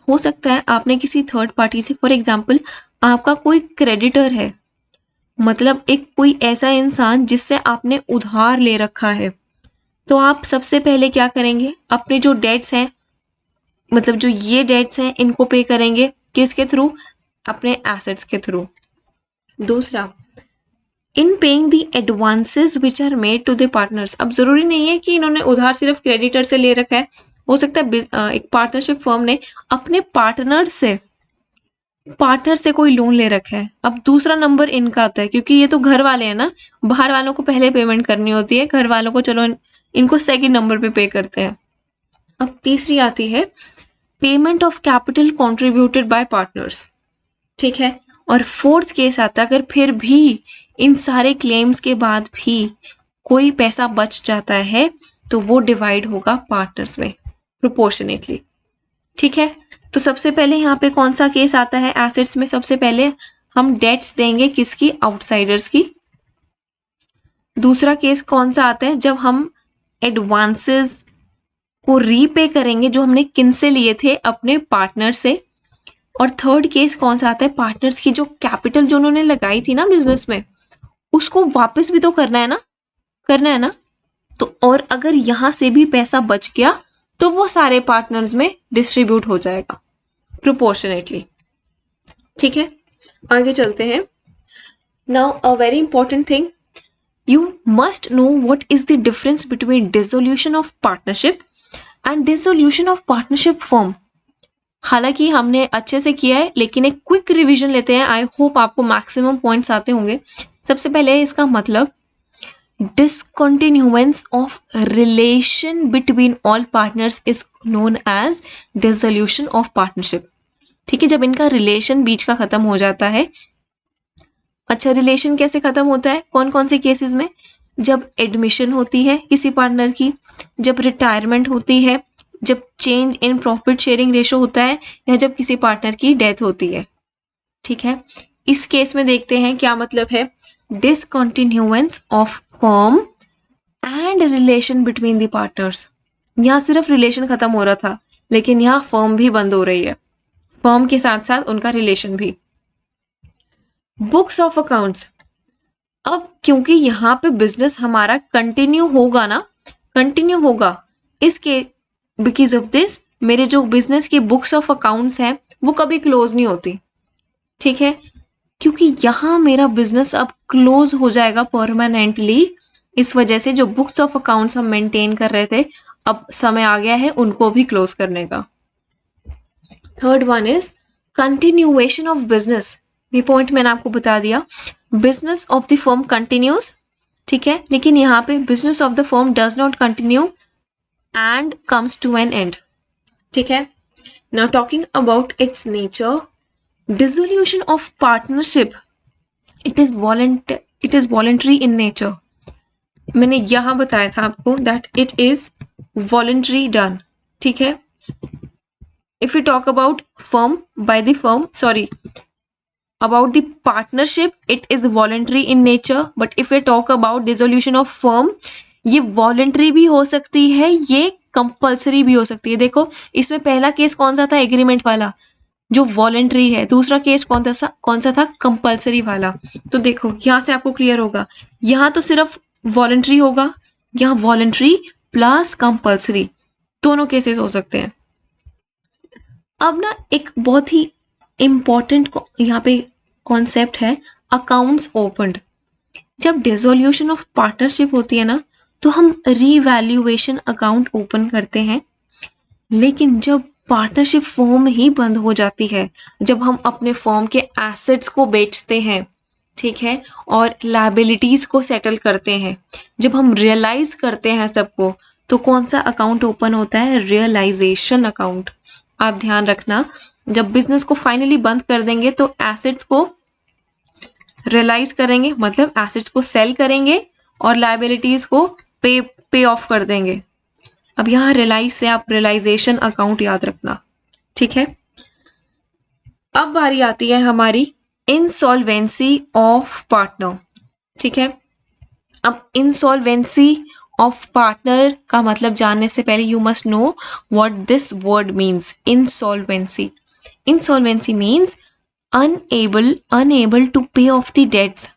हो सकता है आपने किसी थर्ड पार्टी से, फॉर एग्जाम्पल आपका कोई क्रेडिटर है, मतलब एक कोई ऐसा इंसान जिससे आपने उधार ले रखा है, तो आप सबसे पहले क्या करेंगे? अपने जो डेट्स हैं, मतलब जो ये डेट्स हैं, इनको पे करेंगे. किसके थ्रू? अपने एसेट्स के थ्रू. दूसरा, in paying the advances which are made to the partners. अब जरूरी नहीं है कि इन्होंने उधार सिर्फ क्रेडिटर से ले रखा है, हो सकता है एक पार्टनरशिप फर्म ने अपने पार्टनर से कोई लोन ले रखा है. अब दूसरा नंबर इनका आता है, क्योंकि ये तो घर वाले हैं ना, बाहर वालों को पहले पेमेंट करनी होती है, घर वालों को चलो इनको सेकंड नंबर पे करते हैं. अब तीसरी आती है payment of capital contributed bye partners. ठीक है, और फोर्थ केस आता है, अगर फिर भी इन सारे क्लेम्स के बाद भी कोई पैसा बच जाता है तो वो डिवाइड होगा पार्टनर्स में प्रोपोर्शनेटली. ठीक है, तो सबसे पहले यहाँ पे कौन सा केस आता है एसेट्स में? सबसे पहले हम डेट्स देंगे किसकी? आउटसाइडर्स की. दूसरा केस कौन सा आता है? जब हम एडवांसेस को रीपे करेंगे जो हमने किन से लिए थे? अपने पार्टनर से. और थर्ड केस कौन सा आता है? पार्टनर्स की जो कैपिटल जो उन्होंने लगाई थी ना बिजनेस में, उसको वापस भी तो करना है ना. तो और अगर यहां से भी पैसा बच गया तो वो सारे पार्टनर्स में डिस्ट्रीब्यूट हो जाएगा प्रोपोर्शनेटली. ठीक है, आगे चलते हैं. Now a very important thing, you must know what is the difference between dissolution of partnership and dissolution of partnership firm. हालांकि हमने अच्छे से किया है, लेकिन एक क्विक रिवीजन लेते हैं. आई होप आपको मैक्सिमम पॉइंट्स आते होंगे. सबसे पहले इसका मतलब, discontinuance of relation between all partners is known as dissolution of partnership. ठीक है, जब इनका रिलेशन बीच का खत्म हो जाता है. अच्छा, रिलेशन कैसे खत्म होता है? कौन कौन से केसेस में? जब एडमिशन होती है किसी पार्टनर की, जब रिटायरमेंट होती है, जब change in profit sharing ratio होता है, या जब किसी पार्टनर की डेथ होती है. ठीक है, इस केस में देखते हैं क्या मतलब है. Discontinuance of firm and relation between the partners. यहाँ सिर्फ रिलेशन खत्म हो रहा था, लेकिन यहाँ फर्म भी बंद हो रही है, फर्म के साथ साथ उनका रिलेशन भी. Books of accounts. अब क्योंकि यहाँ पे बिजनेस हमारा कंटिन्यू होगा, इसके बिकॉज ऑफ दिस मेरे जो बिजनेस की बुक्स ऑफ अकाउंट्स हैं वो कभी क्लोज नहीं होती. ठीक है, क्योंकि यहाँ मेरा बिजनेस अब क्लोज हो जाएगा परमानेंटली. इस वजह से जो बुक्स ऑफ अकाउंट्स हम मेंटेन कर रहे थे, अब समय आ गया है उनको भी क्लोज करने का. Third one is continuation of business. ये पॉइंट मैंने आपको बता दिया, business of the firm continues. ठीक है, लेकिन यहाँ पे business of the firm does not continue and comes to an end. ठीक है, now talking about its nature, dissolution of partnership it is voluntary in nature. मैंने यहां बताया था आपको that it is voluntary done. ठीक है. If you talk about firm bye the firm, sorry, about the partnership it is voluntary in nature, but if we talk about dissolution of firm, ये voluntary भी हो सकती है, ये compulsory भी हो सकती है. देखो इसमें पहला केस कौन सा था, एग्रीमेंट वाला जो voluntary है, दूसरा केस कौन सा था, compulsory वाला. तो देखो यहाँ से आपको क्लियर होगा, यहाँ तो सिर्फ voluntary होगा, यहाँ voluntary प्लस compulsory दोनों केसेस हो सकते हैं. अब ना एक बहुत ही इम्पॉर्टेंट यहाँ पे कॉन्सेप्ट है, अकाउंट्स ओपन्ड. जब डिसोल्यूशन ऑफ पार्टनरशिप होती है ना, तो हम रीवैल्यूएशन अकाउंट ओपन करते हैं. लेकिन जब पार्टनरशिप फर्म ही बंद हो जाती है, जब हम अपने फर्म के एसेट्स को बेचते हैं, ठीक है, और लायबिलिटीज को सेटल करते हैं, जब हम रियलाइज करते हैं सबको, तो कौन सा अकाउंट ओपन होता है, रियलाइजेशन अकाउंट. आप ध्यान रखना, जब बिजनेस को फाइनली बंद कर देंगे तो एसेट्स को रियलाइज करेंगे, मतलब एसेट्स को सेल करेंगे और लायबिलिटीज को पे ऑफ कर देंगे. अब यहाँ रियलाइज से आप रियलाइजेशन अकाउंट याद रखना. ठीक है. अब बारी आती है हमारी इंसॉल्वेंसी ऑफ पार्टनर. ठीक है. अब इंसॉल्वेंसी ऑफ पार्टनर का मतलब जानने से पहले you must know what this word means. Insolvency, insolvency means unable to pay off the debts.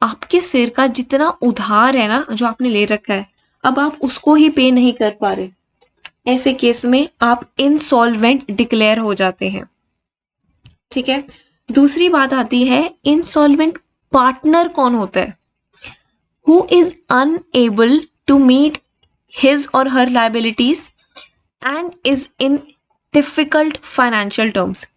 आपके सिर का जितना उधार है ना, जो आपने ले रखा है, अब आप उसको ही पे नहीं कर पा रहे. ऐसे केस में आप इंसॉल्वेंट डिक्लेयर हो जाते हैं. ठीक है. दूसरी बात आती है, इंसॉल्वेंट पार्टनर कौन होता है, who is unable to meet his और her liabilities and is in difficult financial terms.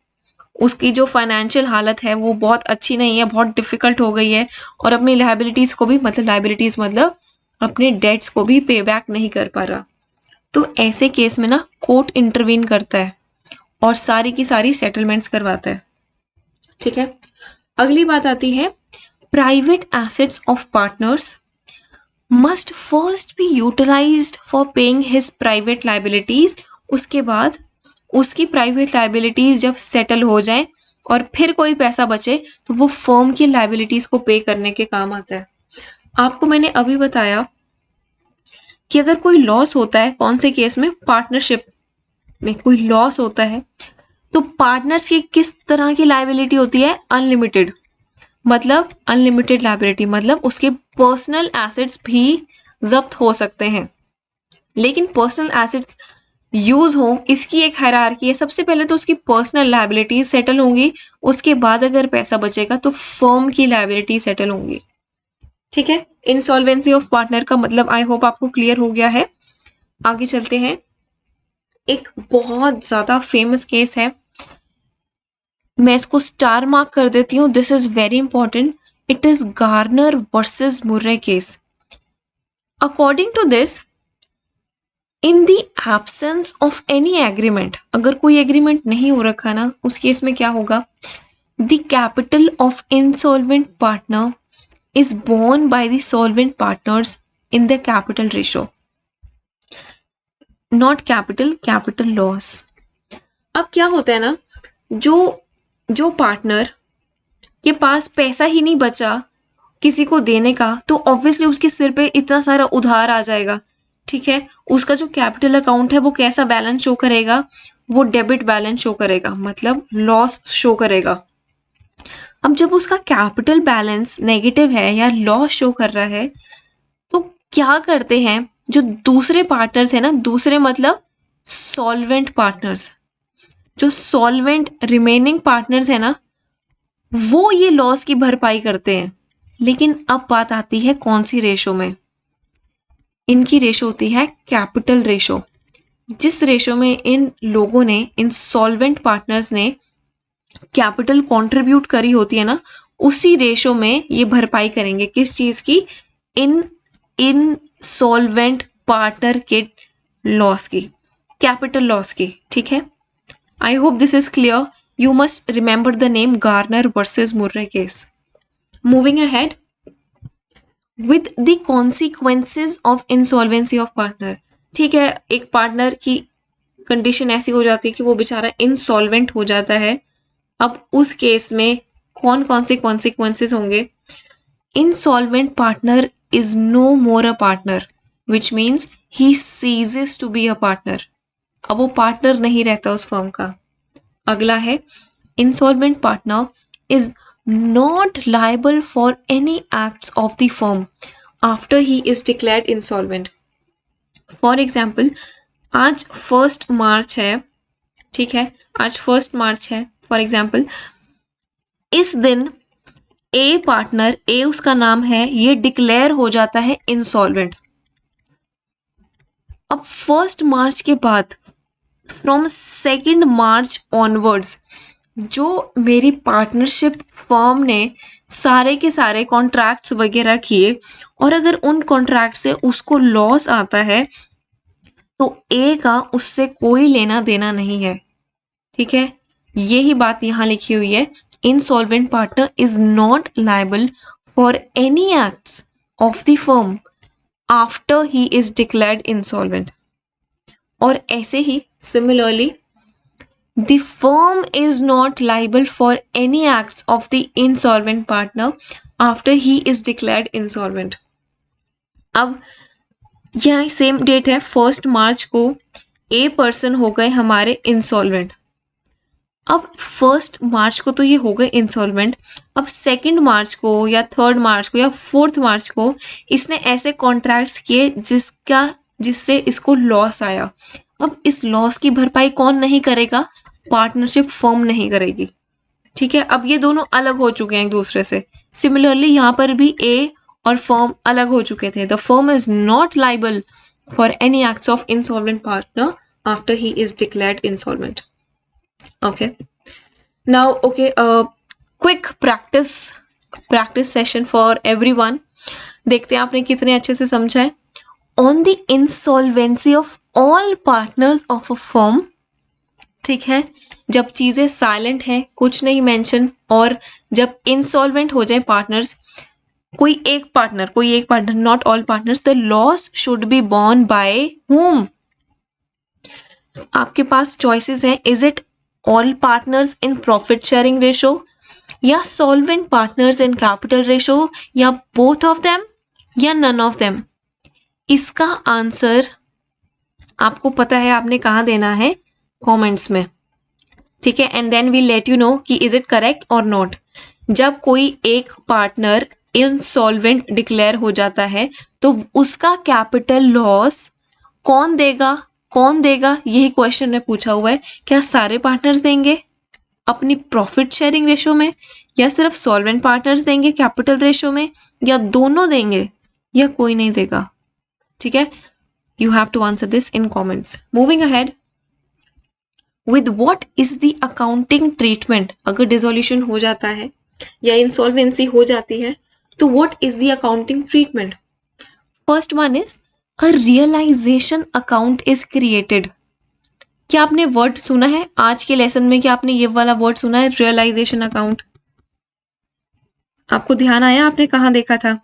उसकी जो फाइनेंशियल हालत है वो बहुत अच्छी नहीं है, बहुत डिफिकल्ट हो गई है, और अपनी लायबिलिटीज को भी, मतलब लायबिलिटीज मतलब अपने डेट्स को भी पे बैक नहीं कर पा रहा. तो ऐसे केस में ना कोर्ट इंटरवीन करता है और सारी की सारी सेटलमेंट्स करवाता है. ठीक है. अगली बात आती है, private assets of partners must first be utilised for paying his private liabilities. उसके बाद उसकी प्राइवेट लायबिलिटीज जब सेटल हो जाए और फिर कोई पैसा बचे तो वो फर्म की लायबिलिटीज को पे करने के काम आता है. आपको मैंने अभी बताया कि अगर कोई लॉस होता है, कौन से केस में, पार्टनरशिप में कोई लॉस होता है, तो पार्टनर्स की किस तरह की लायबिलिटी होती है, अनलिमिटेड. मतलब अनलिमिटेड लायबिलिटी मतलब उसके पर्सनल एसेट्स भी जब्त हो सकते हैं. लेकिन पर्सनल एसेट्स यूज हो, इसकी एक हायरार्की है. सबसे पहले तो उसकी पर्सनल लायबिलिटीज सेटल होंगी, उसके बाद अगर पैसा बचेगा तो फर्म की लायबिलिटी सेटल होंगी. ठीक है. इंसॉल्वेंसी ऑफ पार्टनर का मतलब आई होप आपको क्लियर हो गया है. आगे चलते हैं. एक बहुत ज्यादा फेमस केस है, मैं इसको स्टार मार्क कर देती हूँ, this is very important. It is Garner versus Murray case. According to this, in the absence of any agreement, अगर कोई एग्रीमेंट नहीं हो रखा ना, उस केस में क्या होगा, the capital of insolvent partner is borne by the solvent partners in the capital ratio, not capital loss. अब क्या होता है ना, जो पार्टनर के पास पैसा ही नहीं बचा किसी को देने का, तो ऑब्वियसली उसके सिर पे इतना सारा उधार आ जाएगा. ठीक है. उसका जो कैपिटल अकाउंट है वो कैसा बैलेंस शो करेगा, वो डेबिट बैलेंस शो करेगा, मतलब लॉस शो करेगा. अब जब उसका कैपिटल बैलेंस नेगेटिव है या लॉस शो कर रहा है, तो क्या करते हैं जो दूसरे पार्टनर्स है ना, दूसरे मतलब सॉल्वेंट पार्टनर्स, जो सॉल्वेंट रिमेनिंग पार्टनर्स है ना, वो ये लॉस की भरपाई करते हैं. लेकिन अब बात आती है कौन सी रेशो में, इनकी रेशो होती है कैपिटल रेशो. जिस रेशो में इन लोगों ने, इन सॉल्वेंट पार्टनर्स ने कैपिटल कंट्रीब्यूट करी होती है ना, उसी रेशो में ये भरपाई करेंगे. किस चीज की, इन सॉल्वेंट पार्टनर के लॉस की, कैपिटल लॉस की. ठीक है. I hope this is clear. You must remember the name Garner versus Murray case. Moving ahead with the consequences of insolvency of partner. ठीक है, एक पार्टनर की कंडीशन ऐसी हो जाती है कि वो बेचारा इंसॉल्वेंट हो जाता है. अब उस केस में कौन कौन से कॉन्सिक्वेंसेस होंगे? Insolvent partner is no more a partner, which means he ceases to be a partner. अब वो पार्टनर नहीं रहता उस फर्म का. अगला है insolvent partner is not liable for any acts of the firm after he is declared insolvent. For example, आज 1 मार्च है, ठीक है, आज 1 मार्च है. फॉर एग्जाम्पल, इस दिन ए पार्टनर, ए उसका नाम है, ये डिक्लेयर हो जाता है इंसॉल्वेंट. अब 1 मार्च के बाद फ्रॉम 2 मार्च ऑनवर्ड्स जो मेरी पार्टनरशिप फर्म ने सारे के सारे कॉन्ट्रैक्ट्स वगैरह किए और अगर उन कॉन्ट्रैक्ट से उसको लॉस आता है तो ए का उससे कोई लेना देना नहीं है. ठीक है, यही बात यहाँ लिखी हुई है. Insolvent partner is not liable for any acts of the firm after he is declared insolvent. और ऐसे ही similarly, the firm is not liable for any acts of the insolvent partner after he is declared insolvent. अब यहाँ same date है, 1 मार्च को a person हो गए हमारे insolvent. अब 1 मार्च को तो ये हो गए इंसॉल्वेंट. अब 2 मार्च को या 3 मार्च को या 4 मार्च को इसने ऐसे कॉन्ट्रैक्ट्स किए जिससे इसको लॉस आया. अब इस लॉस की भरपाई कौन नहीं करेगा? पार्टनरशिप फर्म नहीं करेगी. ठीक है, अब ये दोनों अलग हो चुके हैं एक दूसरे से. सिमिलरली यहाँ पर भी ए और फर्म अलग हो चुके थे. The firm is not liable for any acts of insolvent partner after he is declared insolvent. Okay. Now, okay, quick practice session for everyone. देखते हैं आपने कितने अच्छे से समझा है. On the insolvency of all partners of a firm. ठीक है, जब चीज़ें साइलेंट हैं, कुछ नहीं मेंशन, और जब इंसॉल्वेंट हो जाए पार्टनर्स, कोई एक partner, not all partners, the loss should be borne by whom? आपके पास चॉइसेस हैं. Is it all partners in profit sharing ratio या solvent partners in capital ratio या both of them या none of them? इसका answer आपको पता है, आपने कहाँ देना है? कमेंट्स में. ठीक है, and then we let you know कि इज इट करेक्ट और नॉट. जब कोई एक पार्टनर इंसॉल्वेंट डिक्लेयर हो जाता है तो उसका कैपिटल लॉस कौन देगा, यही क्वेश्चन में पूछा हुआ है. क्या सारे पार्टनर्स देंगे अपनी प्रॉफिट शेयरिंग रेशो में, या सिर्फ सॉल्वेंट पार्टनर्स देंगे कैपिटल रेशो में, या दोनों देंगे, या कोई नहीं देगा? ठीक है, you have to answer this in comments. Moving ahead, with what is the accounting treatment? अगर डिसोल्यूशन हो जाता है या इंसॉल्वेंसी हो जाती है तो what is the accounting treatment? First one is A realization account is created. क्या आपने वर्ड सुना है आज के लेसन में? क्या आपने ये वाला वर्ड सुना है, रियलाइजेशन अकाउंट? आपको ध्यान आया? आपने कहाँ देखा था?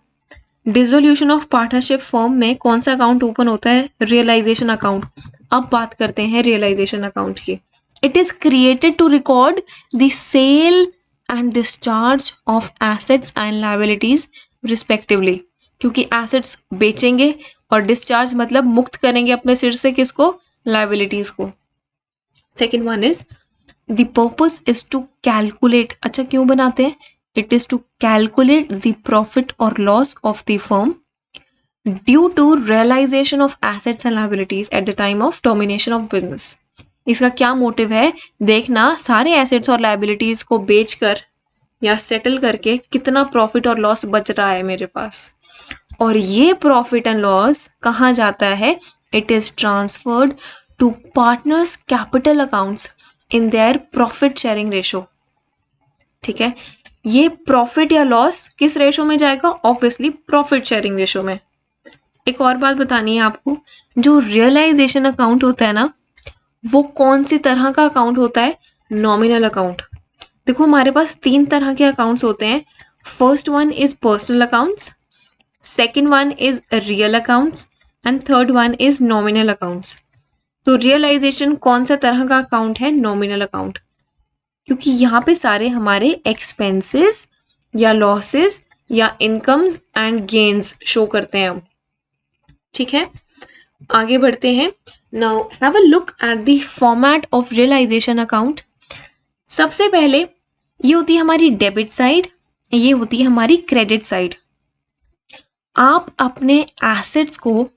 डिसोल्यूशन ऑफ पार्टनरशिप फर्म में कौन सा अकाउंट ओपन होता है? Realisation account. अब बात करते हैं रियलाइजेशन अकाउंट की. It is created to record the sale and discharge of assets and liabilities respectively. क्योंकि एसेट्स बेचेंगे और डिस्चार्ज मतलब मुक्त करेंगे अपने सिर से किसको? लायबिलिटीज को. Second one is the purpose is to calculate. अच्छा, क्यों बनाते हैं? It is to calculate the profit और loss of the firm due to realisation of assets and liabilities at the time of termination of business. इसका क्या motive है? देखना सारे एसेट्स और लायबिलिटीज को बेचकर या सेटल करके कितना प्रॉफिट और लॉस बच रहा है मेरे पास, और ये प्रॉफिट एंड लॉस कहाँ जाता है? It is transferred to partners capital accounts in their profit sharing ratio. ठीक है, ये प्रॉफिट या लॉस किस रेशो में जाएगा? ऑब्वियसली प्रॉफिट शेयरिंग रेशो में. एक और बात बतानी है आपको, जो रियलाइजेशन अकाउंट होता है ना, वो कौन सी तरह का अकाउंट होता है? Nominal account. देखो हमारे पास 3 तरह के अकाउंट्स होते हैं। First one is personal accounts, second one is real accounts and third one is nominal accounts. तो रियलाइजेशन कौन सा तरह का अकाउंट है? नॉमिनल अकाउंट, क्योंकि यहाँ पे सारे हमारे एक्सपेंसेस या लॉसेस या इनकम्स एंड गेन्स शो करते हैं हम। ठीक है, आगे बढ़ते हैं। Now have a look at the format of realisation account. सबसे पहले ये होती है हमारी डेबिट साइड, ये होती है हमारी क्रेडिट साइड। आप अपने एसेट्स को,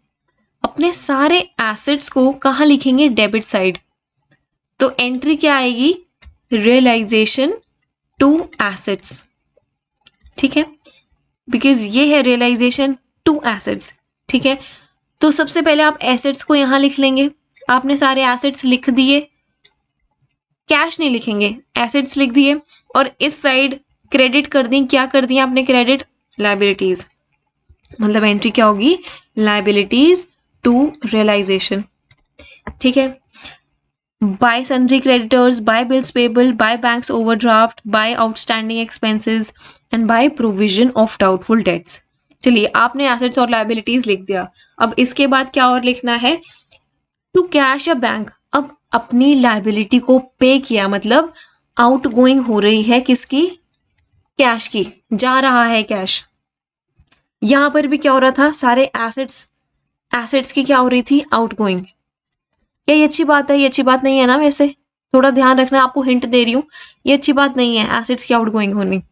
अपने सारे एसेट्स को कहाँ लिखेंगे? Debit side. तो एंट्री क्या आएगी? Realisation to assets. ठीक है, बिकॉज ये है रियलाइजेशन टू एसेट्स। ठीक है, तो सबसे पहले आप एसेट्स को यहाँ लिख लेंगे। आपने सारे एसेट्स लिख दिए, कैश नहीं लिखेंगे, एसेट्स लिख दिए और इस साइड क्रेडिट कर दी। क्या कर दिया आपने क्रेडिट? लायबिलिटीज। मतलब एंट्री क्या होगी? Liabilities to realisation. ठीक है, by sundry creditors, by bills payable, by banks overdraft, by outstanding expenses and by provision of doubtful debts. चलिए, आपने एसेट्स और लायबिलिटीज लिख दिया। अब इसके बाद क्या और लिखना है? टू कैश या बैंक। अब अपनी लायबिलिटी को पे किया, मतलब आउट गोइंग हो रही है किसकी? कैश की, जा रहा है कैश। यहां पर भी क्या हो रहा था? सारे एसेट्स की क्या हो रही थी? Out going. क्या ये अच्छी बात है? ये अच्छी बात नहीं है ना? वैसे थोड़ा ध्यान रखना, आपको हिंट दे रही हूँ, ये अच्छी बात नहीं है एसेट्स की आउट गोइंग होनी।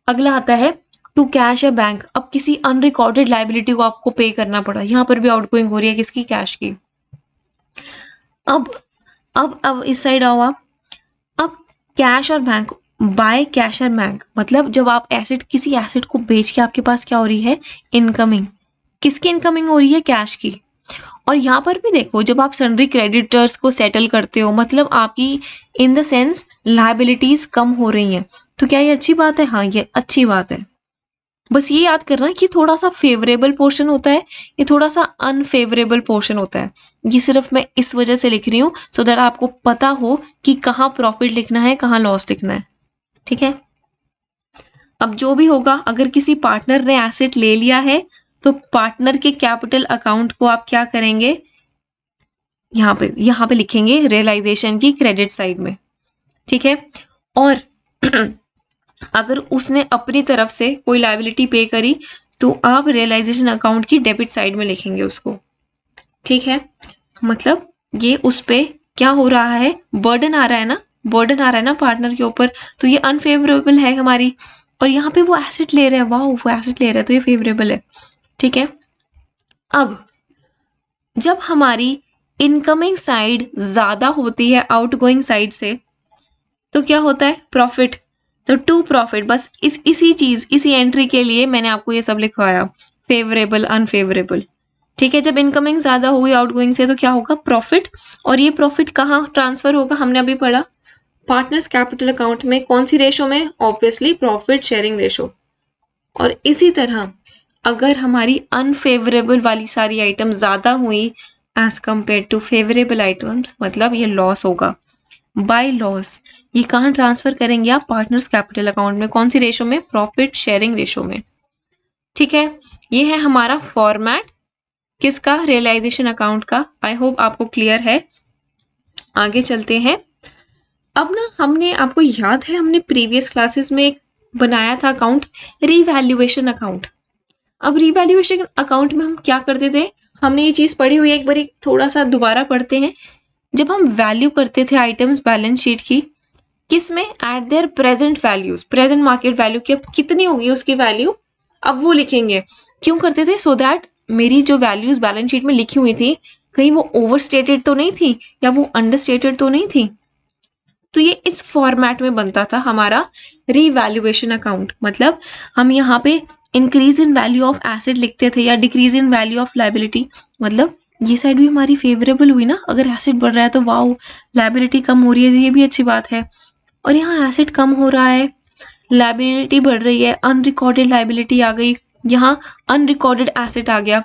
अगला आता है टू कैश या बैंक। अब किसी अनरिकॉर्डेड लायबिलिटी को आपको पे करना पड़ा, यहाँ पर भी आउट गोइंग हो रही है किसकी? कैश की। अब इस साइड आओ आप। अब कैश और बैंक, बाय कैश और बैंक, मतलब जब आप किसी एसेट को बेच के आपके पास क्या हो रही है? इनकमिंग। किसकी इनकमिंग हो रही है? कैश की। और यहाँ पर भी देखो, जब आप सन्ड्री क्रेडिटर्स को सेटल करते हो, मतलब आपकी इन द सेंस लायबिलिटीज कम हो रही हैं। तो क्या ये अच्छी बात है? हाँ, ये अच्छी बात है। बस ये याद करना कि थोड़ा सा फेवरेबल पोर्शन होता है, ये थोड़ा सा अनफेवरेबल पोर्शन होता है। ये सिर्फ मैं इस वजह से लिख रही हूँ सो दैट आपको पता हो कि कहाँ प्रॉफिट लिखना है, कहाँ लॉस लिखना है। ठीक है, अब जो भी होगा, अगर किसी पार्टनर ने एसेट ले लिया है तो पार्टनर के कैपिटल अकाउंट को आप क्या करेंगे? यहाँ पे लिखेंगे रियलाइजेशन की क्रेडिट साइड में। ठीक है, और अगर उसने अपनी तरफ से कोई लायबिलिटी पे करी तो आप रियलाइजेशन अकाउंट की डेबिट साइड में लिखेंगे उसको। ठीक है, मतलब ये उस पे क्या हो रहा है? बर्डन आ रहा है ना, बर्डन आ रहा है ना पार्टनर के ऊपर, तो ये अनफेवरेबल है हमारी। और यहाँ पे वो एसेट ले रहा है, वाह वो एसेट ले रहा है, तो ये फेवरेबल है। ठीक है, अब जब हमारी इनकमिंग साइड ज्यादा होती है आउटगोइंग साइड से तो क्या होता है? प्रॉफिट। तो टू प्रॉफिट, बस इसी एंट्री के लिए मैंने आपको ये सब लिखवाया, फेवरेबल अनफेवरेबल। ठीक है, जब इनकमिंग ज्यादा हुई आउटगोइंग से तो क्या होगा? प्रॉफिट। और ये प्रॉफिट कहाँ ट्रांसफर होगा? हमने अभी पढ़ा पार्टनर्स कैपिटल अकाउंट में। कौन सी रेशो में? Obviously profit sharing ratio. और इसी तरह अगर हमारी अनफेवरेबल वाली सारी आइटम ज्यादा हुई as compare to favourable items, मतलब ये लॉस होगा। बाय लॉस ये कहाँ ट्रांसफर करेंगे आप? पार्टनर्स कैपिटल अकाउंट में। कौन सी रेशो में? प्रॉफिट शेयरिंग रेशो में। ठीक है, ये है हमारा फॉर्मेट किसका? रियलाइजेशन अकाउंट का। आई होप आपको क्लियर है। आगे चलते हैं। अब ना हमने, आपको याद है हमने प्रीवियस क्लासेस में एक बनाया था अकाउंट, रीवैल्यूएशन अकाउंट। अब रीवैल्यूएशन अकाउंट में हम क्या करते थे? हमने ये चीज पढ़ी हुई है, एक बार थोड़ा सा दोबारा पढ़ते हैं। जब हम वैल्यू करते थे आइटम्स बैलेंस शीट की, किस में? Eight there present values, present market value की अब कितनी होगी उसकी वैल्यू, अब वो लिखेंगे। क्यों करते थे? सो दैट मेरी जो वैल्यूज बैलेंस शीट में लिखी हुई थी कहीं वो ओवरस्टेटेड तो नहीं थी या वो अंडरस्टेटेड तो नहीं थी। तो ये इस फॉर्मेट में बनता था हमारा रीवैल्यूएशन अकाउंट। मतलब हम यहाँ पे increase in value of asset लिखते थे या decrease in value of liability. मतलब ये साइड भी हमारी फेवरेबल हुई ना, अगर एसेट बढ़ रहा है तो वाओ, लायबिलिटी कम हो रही है तो ये भी अच्छी बात है। और यहाँ एसेट कम हो रहा है, लायबिलिटी बढ़ रही है, अनरिकॉर्डेड लायबिलिटी आ गई, यहाँ अनरिकॉर्डेड एसेट आ गया।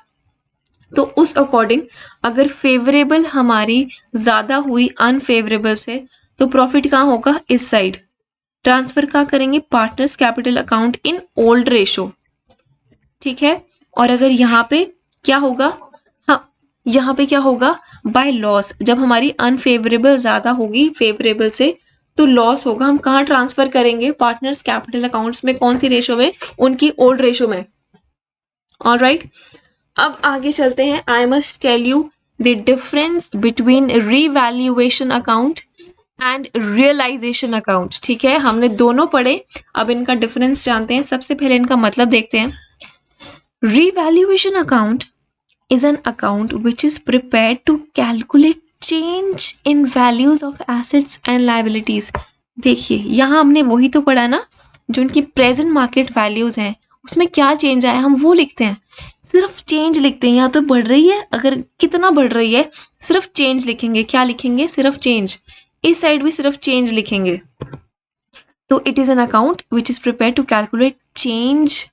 तो उस अकॉर्डिंग अगर फेवरेबल हमारी ज्यादा हुई अनफेवरेबल से तो प्रॉफिट कहाँ होगा, इस साइड। ट्रांसफर कहाँ करेंगे, partners capital account in old ratio, ठीक है। और अगर यहाँ पे क्या होगा, हाँ यहाँ पे क्या होगा, बाय लॉस, जब हमारी अनफेवरेबल ज्यादा होगी फेवरेबल से तो लॉस होगा। हम कहाँ ट्रांसफर करेंगे, पार्टनर्स कैपिटल अकाउंट्स में, कौन सी रेशो में, उनकी ओल्ड रेशो में। ऑलराइट, अब आगे चलते हैं। I must tell you the difference between revaluation account and realisation account, ठीक है। हमने दोनों पढ़े, अब इनका डिफरेंस जानते हैं। सबसे पहले इनका मतलब देखते हैं। Revaluation account is an account which is prepared to calculate change in values of assets and liabilities. देखिए यहाँ हमने वही तो पढ़ा ना, जो उनकी प्रेजेंट मार्केट वैल्यूज हैं उसमें क्या चेंज आया हम वो लिखते हैं, सिर्फ चेंज लिखते हैं। या तो बढ़ रही है, अगर कितना बढ़ रही है सिर्फ चेंज लिखेंगे, क्या लिखेंगे, सिर्फ चेंज। इस साइड भी सिर्फ चेंज लिखेंगे। तो it is an account which is prepare to calculate change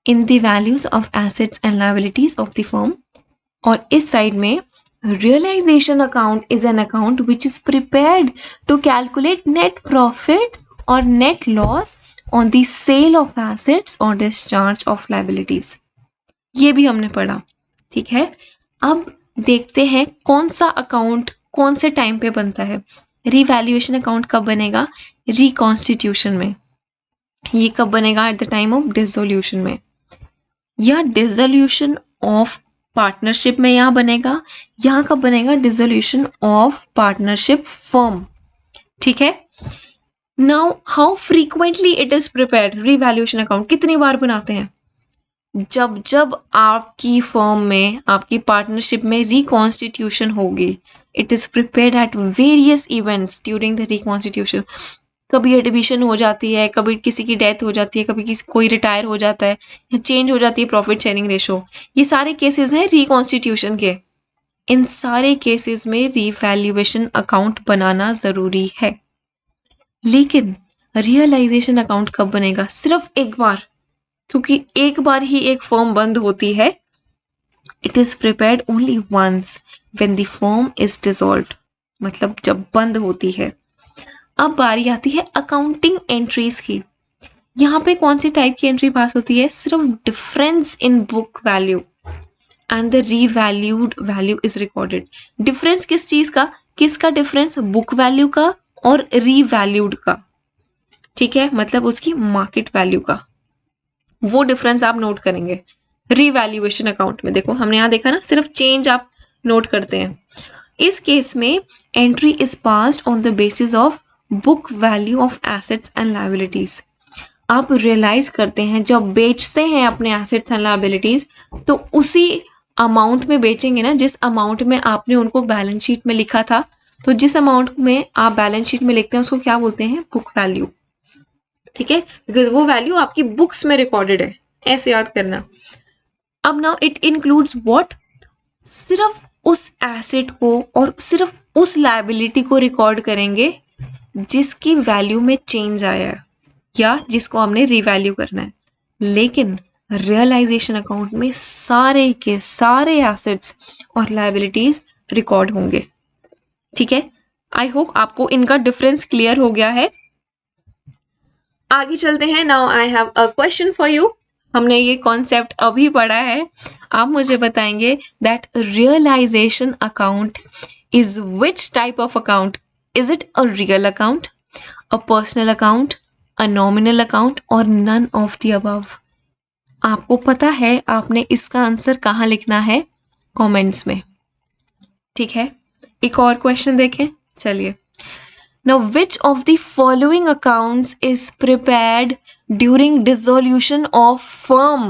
in the values of assets and liabilities of the firm। और इस साइड में realization account is an account which is prepared to calculate net profit or net loss on the sale of assets or discharge of liabilities। ये भी हमने पढ़ा, ठीक है। अब देखते हैं कौन सा अकाउंट कौन से टाइम पे बनता है। रिवैल्यूएशन अकाउंट कब बनेगा, रिकॉन्स्टिट्यूशन में। ये कब बनेगा, eight the time of dissolution में, या डिसोल्यूशन ऑफ पार्टनरशिप में यहाँ बनेगा। यहाँ कब बनेगा, डिसोल्यूशन ऑफ पार्टनरशिप फर्म, ठीक है। Now how frequently it is prepared, revaluation account कितनी बार बनाते हैं, जब जब आपकी फर्म में, आपकी पार्टनरशिप में रिकॉन्स्टिट्यूशन होगी। It is prepared at various events during the reconstitution. कभी एडमिशन हो जाती है, कभी किसी की डेथ हो जाती है, कभी कोई रिटायर हो जाता है, या चेंज हो जाती है प्रॉफिट शेयरिंग रेशो। ये सारे केसेस हैं रिकॉन्स्टिट्यूशन के। इन सारे केसेस में रिवैल्यूएशन अकाउंट बनाना जरूरी है। लेकिन रियलाइजेशन अकाउंट कब बनेगा, सिर्फ एक बार, क्योंकि एक बार ही एक फर्म बंद होती है। It is prepared only once when the firm is dissolved, मतलब जब बंद होती है। अब बारी आती है अकाउंटिंग एंट्रीज की। यहाँ पे कौन सी टाइप की एंट्री पास होती है, सिर्फ difference in book value and the revalued value is recorded. Difference किस चीज का, किसका डिफरेंस, बुक वैल्यू का और रीवैल्यूड का, ठीक है, मतलब उसकी मार्केट वैल्यू का। वो डिफरेंस आप नोट करेंगे रीवैल्यूएशन अकाउंट में। देखो हमने यहाँ देखा ना, सिर्फ चेंज आप नोट करते हैं। इस केस में entry is passed on the basis of book value of assets and liabilities. आप रियलाइज करते हैं जब बेचते हैं अपने एसेट्स एंड लायबिलिटीज, तो उसी अमाउंट में बेचेंगे ना जिस अमाउंट में आपने उनको बैलेंस शीट में लिखा था। तो जिस अमाउंट में आप बैलेंस शीट में लिखते हैं उसको क्या बोलते हैं, बुक वैल्यू, ठीक है, बिकॉज वो वैल्यू आपकी बुक्स में रिकॉर्डेड है, ऐसे याद करना। अब नाउ इट इंक्लूड्स व्हाट, सिर्फ उस एसेट को और सिर्फ उस लायबिलिटी को रिकॉर्ड करेंगे जिसकी वैल्यू में चेंज आया है या जिसको हमने रिवैल्यू करना है। लेकिन रियलाइजेशन अकाउंट में सारे के सारे एसेट्स और लायबिलिटीज रिकॉर्ड होंगे, ठीक है। आई होप आपको इनका डिफरेंस क्लियर हो गया है। आगे चलते हैं। Now I have a question for you. हमने ये कॉन्सेप्ट अभी पढ़ा है, आप मुझे बताएंगे that realisation account is which type of account, is it a real account, a personal account, a nominal account और नन ऑफ द अबव। आपको पता है आपने इसका आंसर कहाँ लिखना है, कमेंट्स में, ठीक है। एक और क्वेश्चन देखें, चलिए। Now, which of the following accounts is prepared during dissolution of firm?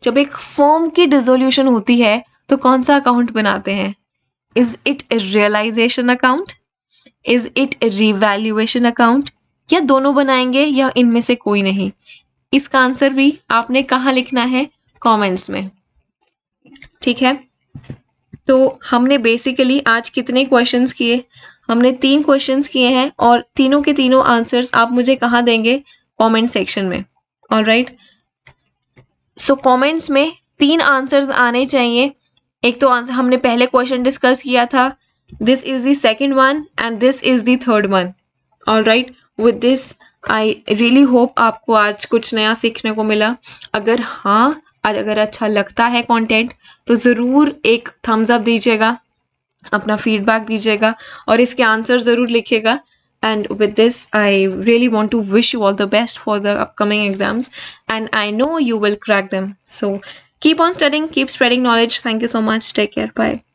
जब एक फर्म की डिसोल्यूशन होती है तो कौन सा अकाउंट बनाते हैं? Is it a realization account? Is it a revaluation account? या दोनों बनाएंगे या इनमें से कोई नहीं? इसका आंसर भी आपने कहाँ लिखना है, कमेंट्स में, ठीक है। तो हमने बेसिकली आज कितने क्वेश्चंस किए, हमने 3 क्वेश्चंस किए हैं और तीनों के तीनों आंसर्स आप मुझे कहाँ देंगे, कमेंट सेक्शन में। ऑलराइट, सो कमेंट्स में 3 आंसर्स आने चाहिए। एक तो आंसर हमने पहले क्वेश्चन डिस्कस किया था This is the second one and this is the third one. All right, with this I really hope आपको आज कुछ नया सीखने को मिला. अगर हाँ, अगर अच्छा लगता है कंटेंट तो ज़रूर एक थम्स अप दीजिएगा, अपना फीडबैक दीजिएगा और इसके आंसर ज़रूर लिखिएगा. And with this, I really want to wish you all the best for the upcoming exams, and I know you will crack them. So keep on studying, keep spreading knowledge. Thank you so much. Take care. Bye.